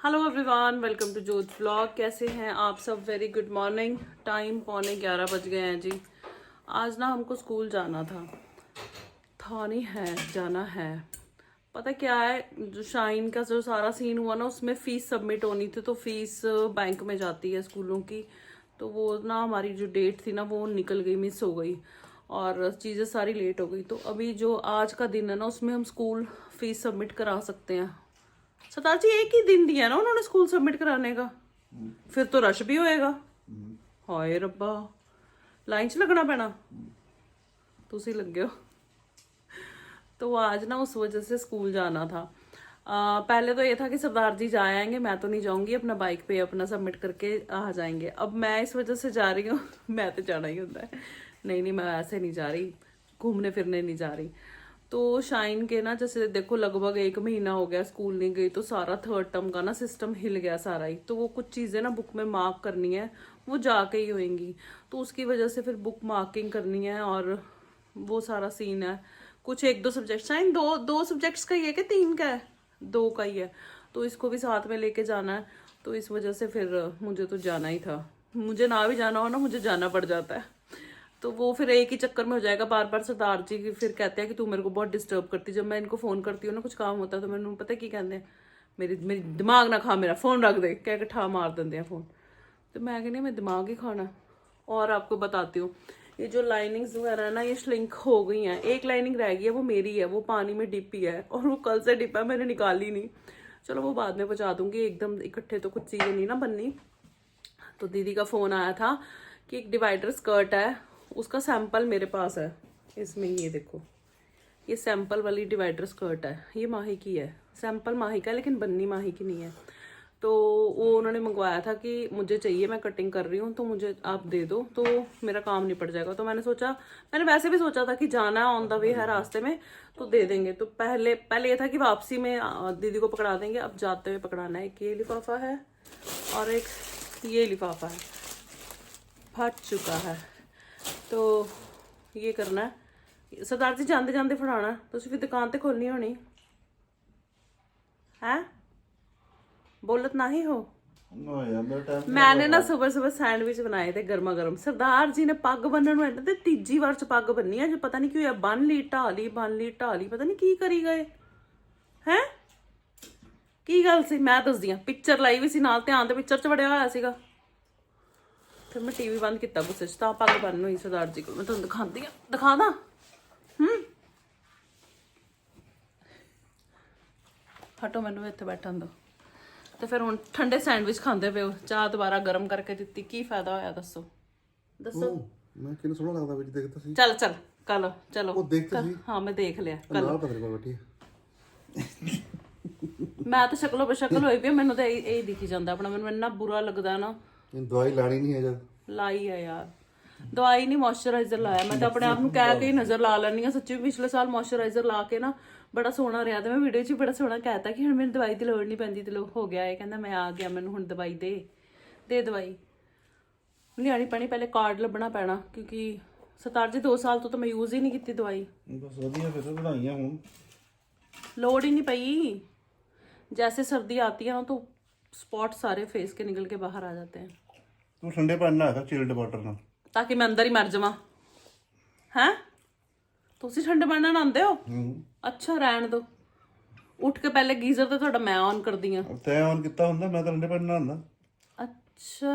Hello everyone, welcome to जोत vlog. कैसे हैं आप सब? Very good morning. टाइम 11:15 बज गए हैं जी। आज ना हमको स्कूल जाना था नहीं है, जाना है। पता क्या है, जो शाइन का जो सारा सीन हुआ ना, उसमें फीस सबमिट होनी थी, तो फीस बैंक में जाती है स्कूलों की। तो वो ना हमारी जो डेट थी ना वो निकल गई, मिस हो गई और चीज़ें सारी लेट हो गई। तो अभी जो आज का दिन है ना, उसमें हम स्कूल फीस सबमिट करा सकते हैं। सरदार जी एक ही दिन दिया ना उन्होंने स्कूल सबमिट कराने का, फिर तो रश भी होएगा। हाय रब्बा, लाइन च लगना पैना। तुसी लगे हो। तो आज ना उस वजह से स्कूल जाना था। पहले तो ये था कि सरदार जी जा आएंगे, मैं तो नहीं जाऊंगी, अपना बाइक पे अपना सबमिट करके आ जाएंगे। अब मैं इस वजह से जा रही हूँ मैं तो जाना ही होता है। नहीं, मैं ऐसे नहीं जा रही, घूमने फिरने नहीं जा रही। तो शाइन के ना, जैसे देखो लगभग 1 महीना हो गया स्कूल नहीं गई, तो सारा थर्ड टर्म का ना सिस्टम हिल गया सारा ही। तो वो कुछ चीज़ें ना बुक में मार्क करनी है, वो जाके ही होएंगी। तो उसकी वजह से फिर बुक मार्किंग करनी है और वो सारा सीन है। कुछ 1-2 सब्जेक्ट, शाइन दो सब्जेक्ट्स का ही है कि 3 का है? 2 का ही है। तो इसको भी साथ में लेके जाना है। तो इस वजह से फिर मुझे तो जाना ही था। मुझे ना भी जाना हो ना, मुझे जाना पड़ जाता है। तो वो फिर एक ही चक्कर में हो जाएगा। बार बार सरदार जी फिर कहते हैं कि तू मेरे को बहुत डिस्टर्ब करती। जब मैं इनको फोन करती हूँ ना, कुछ काम होता है, तो मैंने पता है की कहते हैं, मेरी दिमाग ना खा, मेरा फोन रख दे, कह के ठा मार देते हैं फोन। तो मैं कहनी मैं दिमाग ही खाना। और आपको बताती हूँ, ये जो लाइनिंग्स वगैरह ना, ये श्रिंक हो गई हैं। एक लाइनिंग रह गई है, वो मेरी है, वो पानी में डिपी है और वो कल से डिप है, मैंने निकाली नहीं। चलो वो बाद में पहुँचा दूंगी, एकदम इकट्ठे तो कुछ चीज़ें नहीं ना बननी। तो दीदी का फोन आया था कि एक डिवाइडर स्कर्ट है, उसका सैंपल मेरे पास है। इसमें ये देखो, ये सैंपल वाली डिवाइडर स्कर्ट है, ये माही की है। सैंपल माही का है लेकिन बन्नी माही की नहीं है। तो वो उन्होंने मंगवाया था कि मुझे चाहिए, मैं कटिंग कर रही हूँ तो मुझे आप दे दो, तो मेरा काम निपट जाएगा। तो मैंने सोचा, मैंने वैसे भी सोचा था कि जाना है, ऑन द वे है रास्ते में, तो दे देंगे। तो पहले ये था कि वापसी में दीदी को पकड़ा देंगे, अब जाते हुए पकड़ाना है। एक ये लिफाफा है और एक ये लिफाफा है, फट चुका है। तो ये करना है। सरदार जी जाते जाते फड़ाना, तुम फिर दुकान तो खोलनी होनी है, बोलत ना ही हो। मैंने ना सुबह सुबह सैंडविच बनाए थे गर्मा गर्म। सरदार जी ने पग बनने ਨੂੰ ਤੇ ਤੀਜੀ ਵਾਰ ਚ ਪੱਗ ਬੰਨੀ ਹੈ, ਜੋ ਪਤਾ ਨਹੀਂ ਕਿਉਂ ਬੰਨ ਲਈ ਢਾਲੀ ਪਤਾ ਨਹੀਂ ਕੀ ਕਰੀ ਗਏ ਹੈ। ਕੀ ਗੱਲ ਸੀ ਮੈਂ ਦੱਸਦੀ ਆ। ਪਿਕਚਰ ਲਾਈ ਵੀ ਸੀ ਨਾਲ, ਧਿਆਨ ਤੇ ਪਿਕਚਰ ਚ ਵੜਿਆ ਹੋਇਆ ਸੀਗਾ। ਫਿਰ ਮੈਂ ਟੀਵੀ ਬੰਦ ਕੀਤਾ ਗੁੱਸੇ ਚ, ਤਾਂ ਪੱਗ ਬੰਨ ਹੋਈ ਸਰਦਾਰ ਜੀ ਕੋਲ। ਮੈਂ ਤੁਹਾਨੂੰ ਦਿਖਾਉਂਦੀ ਆ, ਦਿਖਾਦਾ। ਹਟੋ, ਮੈਨੂੰ ਇੱਥੇ ਬੈਠਣ ਦਿਓ। ਤੇ ਫਿਰ ਹੁਣ ਠੰਡੇ ਸੈਂਡਵਿਚ ਖਾਂਦੇ ਪਏ ਹੋ, ਚਾਹ ਦੁਬਾਰਾ ਗਰਮ ਕਰਕੇ ਦਿੱਤੀ, ਕੀ ਫਾਇਦਾ ਹੋਇਆ ਦੱਸੋ ਦੱਸੋ। ਮੈਂ ਕਿੰਨਾ ਸੋਹਣਾ ਲੱਗਦਾ ਵਿੱਚ ਦੇਖਦਾ ਸੀ। ਚੱਲ ਕੱਲ ਚਲੋ ਉਹ ਦੇਖਦੇ ਸੀ। ਹਾਂ ਮੈਂ ਦੇਖ ਲਿਆ ਕੱਲ। ਨਾਲ ਪਤਲੇ ਕੋਲ ਬੈਠੀ ਮੈਂ ਤਾਂ ਸ਼ਕਲੋਂ ਬਸ਼ਕਲ ਹੋਈ ਪਈ, ਮੈਨੂੰ ਤਾਂ ਇਹ ਦਿਖੀ ਜਾਂਦਾ ਆਪਣਾ। ਮੈਨੂੰ ਇੰਨਾ ਬੁਰਾ ਲੱਗਦਾ ਨਾ। ਦਵਾਈ ਲਾਣੀ ਨਹੀਂ ਹੈ ਜਦ ਲਾਈ ਆ ਯਾਰ, ਦਵਾਈ ਨਹੀਂ, ਮੋਇਸਚਰਾਈਜ਼ਰ ਲਾਇਆ। ਮੈਂ ਤਾਂ ਆਪਣੇ ਆਪ ਨੂੰ ਕਹਿ ਕੇ ਹੀ ਨਜ਼ਰ ਲਾ ਲੈਂਦੀ ਆ। ਸੱਚੀ ਪਿਛਲੇ ਸਾਲ ਮੋਇਸਚਰਾਈਜ਼ਰ ਲਾ ਕੇ ਨਾ ਬੜਾ ਸੋਹਣਾ ਰਿਹਾ, ਤੇ ਮੈਂ ਵੀਡੀਓ 'ਚ ਵੀ ਬੜਾ ਸੋਹਣਾ ਕਹਿਤਾ ਕਿ ਹੁਣ ਮੈਨੂੰ ਦਵਾਈ ਦੀ ਲੋੜ ਨਹੀਂ ਪੈਂਦੀ। ਤੇ ਲੋਕ ਹੋ ਗਿਆ, ਇਹ ਕਹਿੰਦਾ ਮੈਂ ਆ ਗਿਆ, ਮੈਨੂੰ ਹੁਣ ਦਵਾਈ ਦੇ ਦਵਾਈ ਲਿਆਣੀ ਪੈਣੀ। ਪਹਿਲੇ ਕਾਰਡ ਲੱਭਣਾ ਪੈਣਾ, ਕਿਉਂਕਿ ਸਰਦਾਰ ਜੀ 2 ਸਾਲ ਤੋਂ ਤਾਂ ਮੈਂ ਯੂਜ਼ ਹੀ ਨਹੀਂ ਕੀਤੀ ਦਵਾਈ। ਬਸ ਵਧੀਆ, ਫਿਰ ਤਾਂ ਵਧਾਈਆਂ ਹੁਣ। लोड ही नहीं पई। जैसे सर्दी आती है ना, तो स्पॉट सारे फेस के निकल के बाहर आ जाते हैं। ਤੂੰ ਠੰਡੇ ਪਾਣੀ ਨਾਲ ਆ, ਚਿਲਡ ਵਾਟਰ ਨਾਲ, ताकि मैं अंदर ही मर जावां। हैं ਤੁਸੀਂ ਠੰਡੇ ਪਾਣੀ ਨਾਲ ਨਹਾਉਂਦੇ ਹੋ? ਅੱਛਾ ਰਹਿਣ ਦੋ। ਉੱਠ ਕੇ ਪਹਿਲੇ ਗੀਜ਼ਰ ਤੇ ਤੁਹਾਡਾ ਮੈਂ ਔਨ ਕਰਦੀ ਆ। ਤੈਂ ਔਨ ਕੀਤਾ ਹੁੰਦਾ, ਮੈਂ ਤਾਂ ਠੰਡੇ ਪਾਣੀ ਨਾਲ ਨਹਾਉਂਦਾ। अच्छा,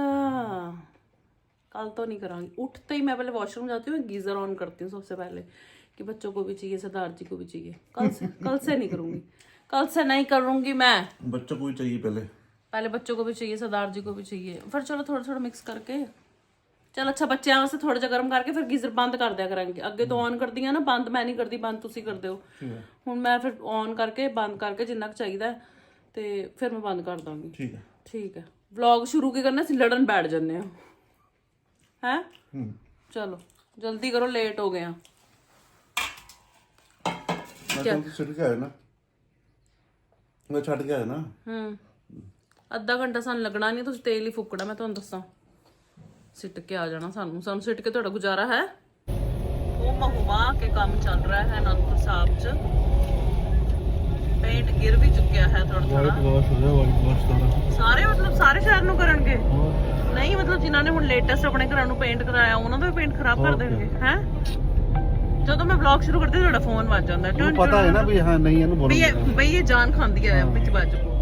कल तो नहीं करांगी। उठते ही मैं पहले वॉशरूम जाती हूँ, गीजर ऑन करती हूँ सबसे पहले, कि बच्चों को भी चाहिए, सरदार जी को भी चाहिए। कल से नहीं करूंगी, कल से नहीं करूंगी मैं। बच्चों को भी चाहिए पहले बच्चों को भी चाहिए, सरदार जी को भी चाहिए। फिर चलो थोड़ा थोड़ा मिक्स करके, चल अच्छा बच्चों वास्ते थोड़ा जा गर्म करके फिर गीजर बंद कर दिया करेंगे। अगे तो ऑन कर दिया ना, बंद मैं नहीं करती, बंद तुसी कर दो। हुण मैं फिर ऑन करके बंद करके जिन्ना चाहिए ते फिर मैं बंद कर दूंगी। ठीक है। व्लॉग शुरू की करना, लड़न बैठ जाने हैं। चलो जल्दी करो, लेट हो गया। ਅੱਧਾ ਘੰਟਾ ਸਾਨੂੰ ਲੱਗਣਾ ਨਹੀਂ, ਤੁਸੀਂ ਤੇਲ ਹੀ ਫੂਕਣਾ। ਮੈਂ ਤੁਹਾਨੂੰ ਦੱਸਾਂ, ਸਿੱਟ ਕੇ ਆ ਜਾਣਾ ਸਾਨੂੰ ਸਿੱਟ ਕੇ ਤੁਹਾਡਾ ਗੁਜ਼ਾਰਾ ਹੈ। ਉਹ ਮਹੂਮਾ ਕੇ ਕੰਮ ਚੱਲ ਰਿਹਾ ਹੈ ਅਨੰਦਪੁਰ ਸਾਹਿਬ 'ਚ। पेंट गिर भी चुका है थोड़ा थोड़ा ਵਾਸ਼ ਹੋ ਗਿਆ ਵਾਈਟ ਵਾਸ਼ ਸਾਰਾ ਸਾਰੇ ਮਤਲਬ ਸਾਰੇ ਸ਼ਹਿਰ ਨੂੰ ਕਰਨਗੇ ਹੋਰ ਨਹੀਂ ਮਤਲਬ ਜਿਨ੍ਹਾਂ ਨੇ ਹੁਣ ਲੇਟੈਸਟ ਆਪਣੇ ਘਰਾਂ ਨੂੰ ਪੇਂਟ ਕਰਾਇਆ ਉਹਨਾਂ ਦਾ ਵੀ ਪੇਂਟ ਖਰਾਬ ਕਰ ਦੇਣਗੇ ਹੈ ਜਦੋਂ ਮੈਂ ਵਲੌਗ ਸ਼ੁਰੂ ਕਰਦੀ ਤੁਹਾਡਾ ਫੋਨ ਵੱਜ ਜਾਂਦਾ ਤੁਹਾਨੂੰ ਪਤਾ ਹੈ ਨਾ ਵੀ ਹਾਂ ਨਹੀਂ ਇਹਨੂੰ ਬੋਲੋ ਬਈ ਇਹ ਜਾਨ ਖਾਂਦੀ ਹੈ ਵਿੱਚ ਵੱਜ ਕੋ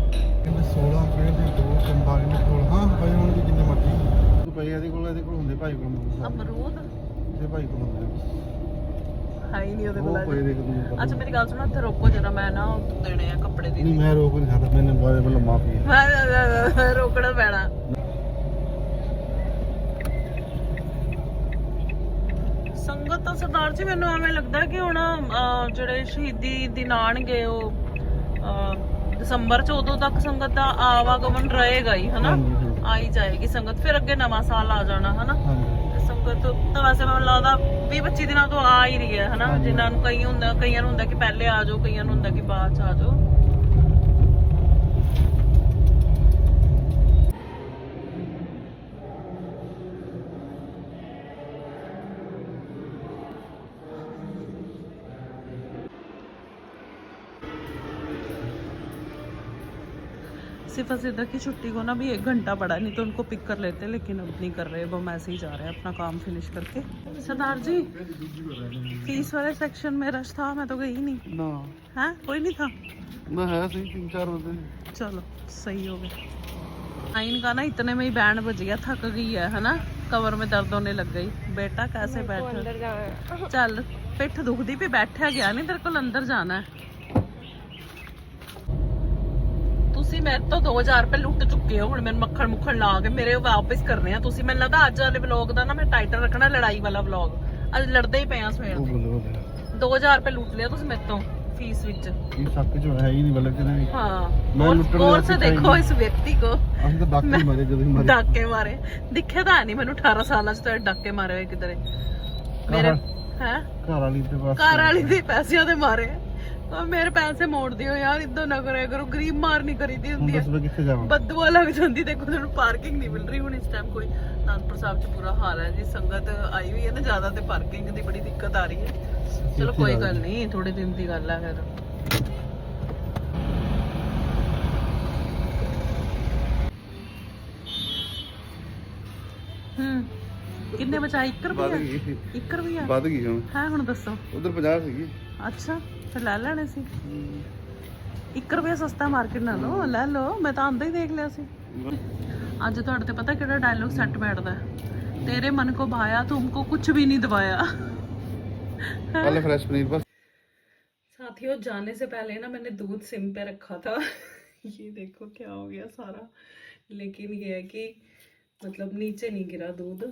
ਕਹਿੰਦੇ 16 ਰੁਪਏ ਦੇ ਦੋ ਕੰਬਾਈਨ ਕੋਲ ਹਾਂ ਭਾਈ ਹੁਣ ਵੀ ਜਿੰਨੇ ਮਰਜ਼ੀ ਭਾਈ ਇਹਦੇ ਕੋਲ ਹੁੰਦੇ ਭਾਈ ਕੋਲ ਅਮਰੂਦ ਤੇ ਭਾਈ ਕੋਲ ਹੁੰਦੇ ਹੈ ਹੀ ਨਹੀਂ ਉਹਦੇ ਕੋਲ ਉਹ ਕੋਈ ਦੇਖ ਦੂੰ ਅੱਛਾ ਮੇਰੀ ਗੱਲ ਸੁਣੋ ਇੱਥੇ ਰੋਕੋ ਜਰਾ ਮੈਂ ਨਾ ਉਹ ਦੇਣੇ ਆ ਕੱਪੜੇ ਦੀ ਨਹੀਂ ਮੈਂ ਰੋਕ ਨਹੀਂ ਸਕਦਾ ਮੈਨੇ ਬਾਰੇ ਵੱਲੋਂ ਮਾਫੀ ਹੈ ਮੈਂ ਰੋਕਣਾ ਪੈਣਾ ਸੰਗਤ ਤਾਂ ਸਰਦਾਰ ਜੀ ਮੈਨੂੰ ਐਵੇਂ ਲੱਗਦਾ ਕਿ ਹੁਣ ਜਿਹੜੇ ਸ਼ਹੀਦੀ ਦਿਨ ਆਣਗੇ ਉਹ ਦਸੰਬਰ ਚ ਉਦੋਂ ਤੱਕ ਸੰਗਤ ਦਾ ਆਵਾਗਮਨ ਰਹੇਗਾ ਹੀ ਹਨਾ ਆਈ ਜਾਏਗੀ ਸੰਗਤ ਫਿਰ ਅੱਗੇ ਨਵਾਂ ਸਾਲ ਆ ਜਾਣਾ ਹਨਾ ਸੰਗਤ ਤਾਂ ਵੈਸੇ ਮੈਨੂੰ ਲੱਗਦਾ 20-25 ਦਿਨਾਂ ਤੋਂ ਆ ਹੀ ਰਹੀ ਹੈ ਹਨਾ ਜਿਨ੍ਹਾਂ ਨੂੰ ਕਈਆਂ ਨੂੰ ਹੁੰਦਾ ਕਿ ਪਹਿਲੇ ਆ ਜਾਓ ਕਈਆਂ ਨੂੰ ਹੁੰਦਾ ਕਿ ਬਾਅਦ ਚ ਆ ਜਾਓ सिर्फ सीधा की छुट्टी को ना भी 1 घंटा पड़ा नहीं तो उनको पिक कर लेते लेकिन अब नहीं कर रहे वो ऐसे ही जा रहे हैं अपना काम फिनिश करके सरदार जी फीस वाले सेक्शन में रश था मैं तो गई नहीं ना है कोई नहीं था मैं है सही 3-4 बजे चलो सही हो गया इनका ना इतने में ही बैंड बज गया थक गई है ना कमर में दर्द होने लग गई बेटा कैसे बैठे चल पिठ दुखदी भी बैठा गया नहीं तेरे को अंदर जाना है ਤੁਸੀਂ ਮੇਰੇ ਤੋਂ 2000 ਰੁਪਏ ਲੁੱਟ ਚੁੱਕੇ ਹੋ ਹੁਣ ਮੈਨੂੰ ਮੱਖਣ ਮੁੱਖਣ ਲਾ ਕੇ ਮੇਰੇ ਵਾਪਸ ਕਰਨੇ ਆ ਤੁਸੀਂ ਮੈਨੂੰ ਲੱਗਦਾ ਅੱਜ ਵਾਲੇ ਵਲੌਗ ਦਾ ਨਾ ਮੈਂ ਟਾਈਟਲ ਰੱਖਣਾ ਲੜਾਈ ਵਾਲਾ ਵਲੌਗ ਅੱਜ ਲੜਦੇ ਹੀ ਪਏ ਆ ਸਵੇਰ ਦੇ 2000 ਰੁਪਏ ਲੁੱਟ ਲਿਆ ਤੁਸੀਂ ਮੇਰੇ ਤੋਂ ਫੀਸ ਵਿੱਚ ਇਹ ਸੱਕ ਜੋ ਹੈ ਹੀ ਨਹੀਂ ਬਲਕ ਨਹੀਂ ਹਾਂ ਮੈਂ ਲੁੱਟਣ और से देखो इस व्यक्ति को ਅਸੀਂ ਤਾਂ ਡਾਕੇ ਮਾਰੇ ਜਦੋਂ ਮਾਰੇ ਡਾਕੇ ਮਾਰੇ ਦਿਖਿਆ ਤਾਂ ਨਹੀਂ ਮੈਨੂੰ 18 ਸਾਲਾਂ ਚ ਤਾਂ ਡਾਕੇ ਮਾਰੇ ਹੋਏ ਕਿਧਰੇ ਮੇਰੇ ਹੈ ਘਰ ਵਾਲੀ ਦੇ ਪਾਸ ਘਰ ਵਾਲੀ ਦੇ ਪੈਸਿਆਂ ਦੇ ਮਾਰੇ ਮੇਰੇ ਪੈਸੇ ਮੋੜ ਦਿਓ ਯਾਰ ਇਦਾਂ ਨਾ ਕਰਿਆ ਕਰੋ ਗਰੀਬ ਮਾਰ ਨਹੀਂ ਕਰੀਦੀ ਹੁੰਦੀ ਦੱਸ ਮੈਂ ਕਿੱਥੇ ਜਾਵਾਂ ਬਦਦੁਆ ਲੱਗ ਜਾਂਦੀ ਦੇਖੋ ਤੁਹਾਨੂੰ ਪਾਰਕਿੰਗ ਨਹੀਂ ਮਿਲ ਰਹੀ ਹੁਣ ਇਸ ਟਾਈਮ ਕੋਈ ਅਨੰਦਪੁਰ ਸਾਹਿਬ ਚ ਬੁਰਾ ਹਾਲ ਹੈ ਜੀ ਸੰਗਤ ਆਈ ਹੋਈ ਹੈ ਨਾ ਜ਼ਿਆਦਾ ਤੇ ਪਾਰਕਿੰਗ ਦੀ ਬੜੀ ਦਿੱਕਤ ਆ ਰਹੀ ਹੈ ਚਲੋ ਕੋਈ ਗੱਲ ਨਹੀਂ ਥੋੜੇ ਦਿਨ ਦੀ ਗੱਲ ਹੈ ਫਿਰ ਕਿੰਨੇ ਬਚਾਈ 1 ਰੁਪਿਆ 1 ਰੁਪਿਆ ਵੱਧ ਗਈ ਹੁਣ ਹੈ ਹੁਣ ਦੱਸੋ ਉਧਰ 50 ਸੀਗੀ ਅੱਛਾ ਫਿਰ ਲੈ ਲੈਣੇ ਸੀ 1 ਰੁਪਿਆ ਸਸਤਾ ਮਾਰਕੀਟ ਨਾਲੋਂ ਲੈ ਲਓ ਮੈਂ ਤਾਂ ਆਂਦਾ ਹੀ ਦੇਖ ਲਿਆ ਸੀ ਅੱਜ ਤੁਹਾਡੇ ਤੇ ਪਤਾ ਕਿਹੜਾ ਡਾਇਲੌਗ ਸੈੱਟ ਬੈਠਦਾ ਤੇਰੇ ਮਨ ਕੋ ਭਾਇਆ ਤੁਮਕੋ ਕੁਝ ਵੀ ਨਹੀਂ ਦਵਾਇਆ पहले फ्रेश पनीर बस साथियों जाने से पहले ना मैंने दूध सिम पे रखा था ये देखो क्या हो गया सारा लेकिन ये है कि मतलब नीचे नहीं गिरा दूध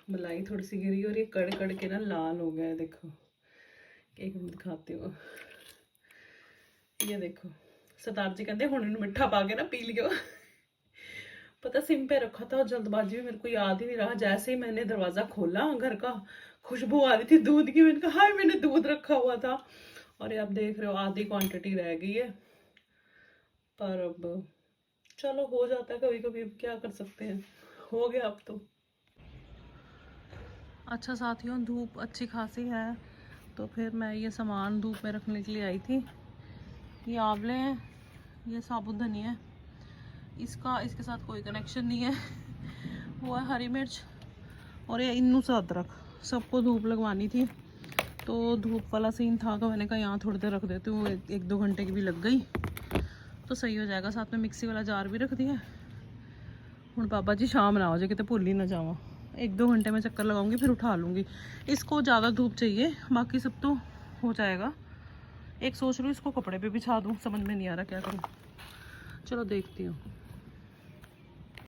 मलाई थोड़ी सी गिरी और ये कड़ कड़ के ना लाल हो गया है देखो एक मिनट दिखाती हूँ ये देखो सरदार जी कहते हुण इन्हूं मिठा पा के ना पी लियो पता सिम पे रखा था और जल्दबाजी में मेरे को याद ही नहीं रहा जैसे ही मैंने दरवाजा खोला घर का खुशबू आ रही थी दूध की मैंने कहा हाय मैंने दूध रखा हुआ था और ये आप देख रहे हो आधी क्वांटिटी रह गई है पर अब चलो हो जाता है कभी कभी क्या कर सकते हैं हो गया अब तो अच्छा साथियों धूप अच्छी खासी है तो फिर मैं ये सामान धूप में रखने के लिए आई थी ये आंवले हैं ये साबुत धनिया है इसके साथ कोई कनेक्शन नहीं है वो है हरी मिर्च और ये इन्नू सा अदरक सबको धूप लगवानी थी तो धूप वाला सीन था तो मैंने कहा यहाँ थोड़ी देर रख देती हूँ 1-2 घंटे की भी लग गई तो सही हो जाएगा साथ में मिक्सी वाला जार भी रख दिया हूँ बाबा जी शाम ना हो जाए कितने भूल ही ना जावा 1-2 घंटे में चक्कर लगाऊंगी फिर उठा लूँगी इसको ज़्यादा धूप चाहिए बाकी सब तो हो जाएगा एक सोच रही हूँ इसको कपड़े पे बिछा दूँ समझ में नहीं आ रहा क्या करूँ चलो देखती हूँ